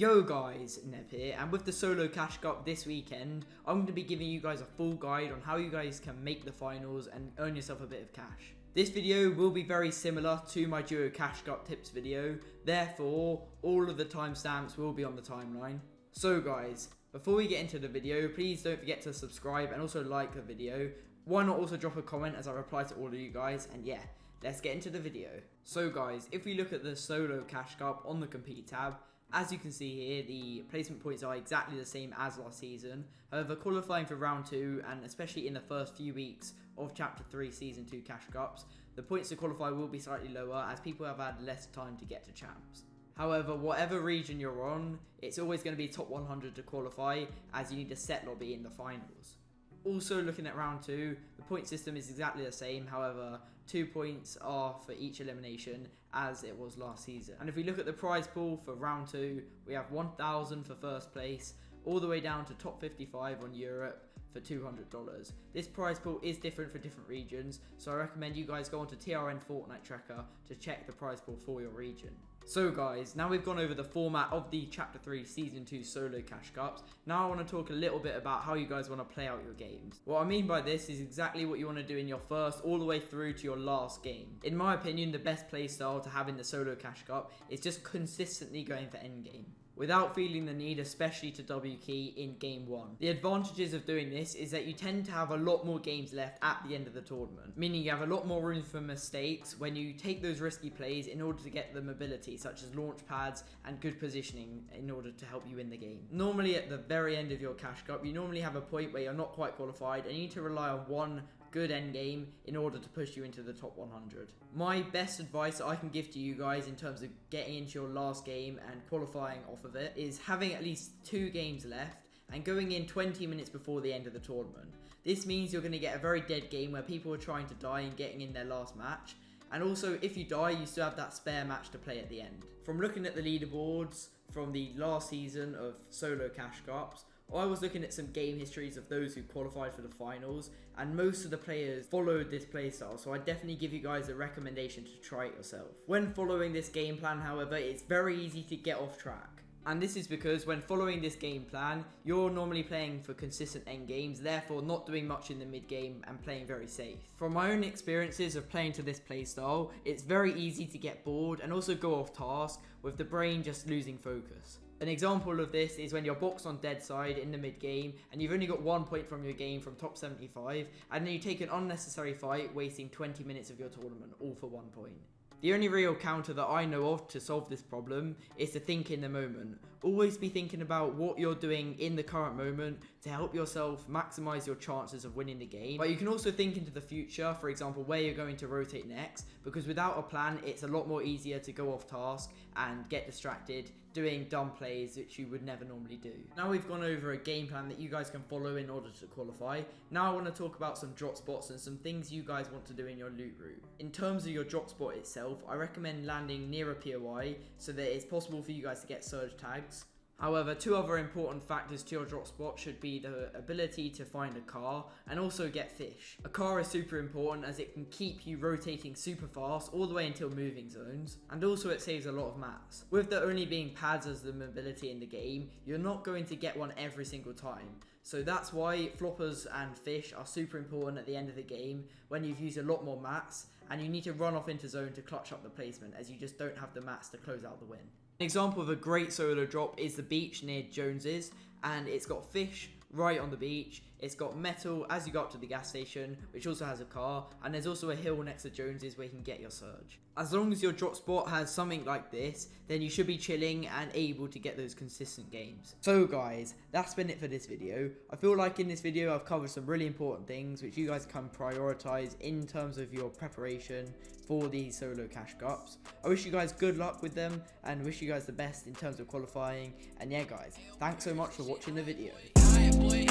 Yo guys, Neb here, and with the solo cash cup this weekend, I'm going to be giving you guys a full guide on how you guys can make the finals and earn yourself a bit of cash. This video will be very similar to my duo cash cup tips video, therefore all of the timestamps will be on the timeline. So guys, before we get into the video, please don't forget to subscribe and also like the video. Why not also drop a comment as I reply to all of you guys, and yeah, let's get into the video. So guys, if we look at the solo cash cup on the compete tab, as you can see here, the placement points are exactly the same as last season. However, qualifying for round 2, and especially in the first few weeks of Chapter 3 Season 2 Cash Cups, the points to qualify will be slightly lower as people have had less time to get to champs. However, whatever region you're on, it's always going to be top 100 to qualify, as you need a set lobby in the finals. Also, looking at round 2, the point system is exactly the same, however 2 points are for each elimination as it was last season. And if we look at the prize pool for round 2, we have 1,000 for first place, all the way down to top 55 on Europe for $200. This prize pool is different for different regions, so I recommend you guys go onto TRN Fortnite Tracker to check the prize pool for your region. So guys, now we've gone over the format of the Chapter 3 Season 2 Solo Cash Cups, now I want to talk a little bit about how you guys want to play out your games. What I mean by this is exactly what you want to do in your first all the way through to your last game. In my opinion, the best play style to have in the Solo Cash Cup is just consistently going for endgame, without feeling the need especially to W key in game 1. The advantages of doing this is that you tend to have a lot more games left at the end of the tournament, meaning you have a lot more room for mistakes when you take those risky plays in order to get the mobility, such as launch pads and good positioning in order to help you win the game. Normally at the very end of your cash cup, you normally have a point where you're not quite qualified and you need to rely on one good end game in order to push you into the top 100. My best advice I can give to you guys in terms of getting into your last game and qualifying off of it is having at least 2 games left and going in 20 minutes before the end of the tournament. This means you're going to get a very dead game where people are trying to die and getting in their last match. And also, if you die, you still have that spare match to play at the end. From looking at the leaderboards from the last season of Solo Cash Cups, I was looking at some game histories of those who qualified for the finals, and most of the players followed this playstyle, so I definitely give you guys a recommendation to try it yourself. When following this game plan, however, it's very easy to get off track. And this is because when following this game plan, you're normally playing for consistent end games, therefore not doing much in the mid game and playing very safe. From my own experiences of playing to this playstyle, it's very easy to get bored and also go off task with the brain just losing focus. An example of this is when you're boxed on dead side in the mid game and you've only got 1 point from your game from top 75, and then you take an unnecessary fight wasting 20 minutes of your tournament all for 1 point. The only real counter that I know of to solve this problem is to think in the moment. Always be thinking about what you're doing in the current moment to help yourself maximize your chances of winning the game. But you can also think into the future, for example, where you're going to rotate next, because without a plan, it's a lot more easier to go off task and get distracted doing dumb plays which you would never normally do. Now we've gone over a game plan that you guys can follow in order to qualify. Now I want to talk about some drop spots and some things you guys want to do in your loot route. In terms of your drop spot itself, I recommend landing near a POI so that it's possible for you guys to get surge tags. However, 2 other important factors to your drop spot should be the ability to find a car and also get fish. A car is super important as it can keep you rotating super fast all the way until moving zones, and also it saves a lot of mats. With there only being pads as the mobility in the game, you're not going to get one every single time. So that's why floppers and fish are super important at the end of the game when you've used a lot more mats and you need to run off into zone to clutch up the placement as you just don't have the mats to close out the win. An example of a great solo drop is the beach near Jones's, and it's got fish right on the beach, it's got metal as you go up to the gas station, which also has a car, and there's also a hill next to Jones's where you can get your surge. As long as your drop spot has something like this, then you should be chilling and able to get those consistent games. So guys, that's been it for this video. I feel like in this video I've covered some really important things which you guys can prioritize in terms of your preparation for these solo cash cups. I wish you guys good luck with them and wish you guys the best in terms of qualifying, and yeah guys, thanks so much for watching the video. Boy.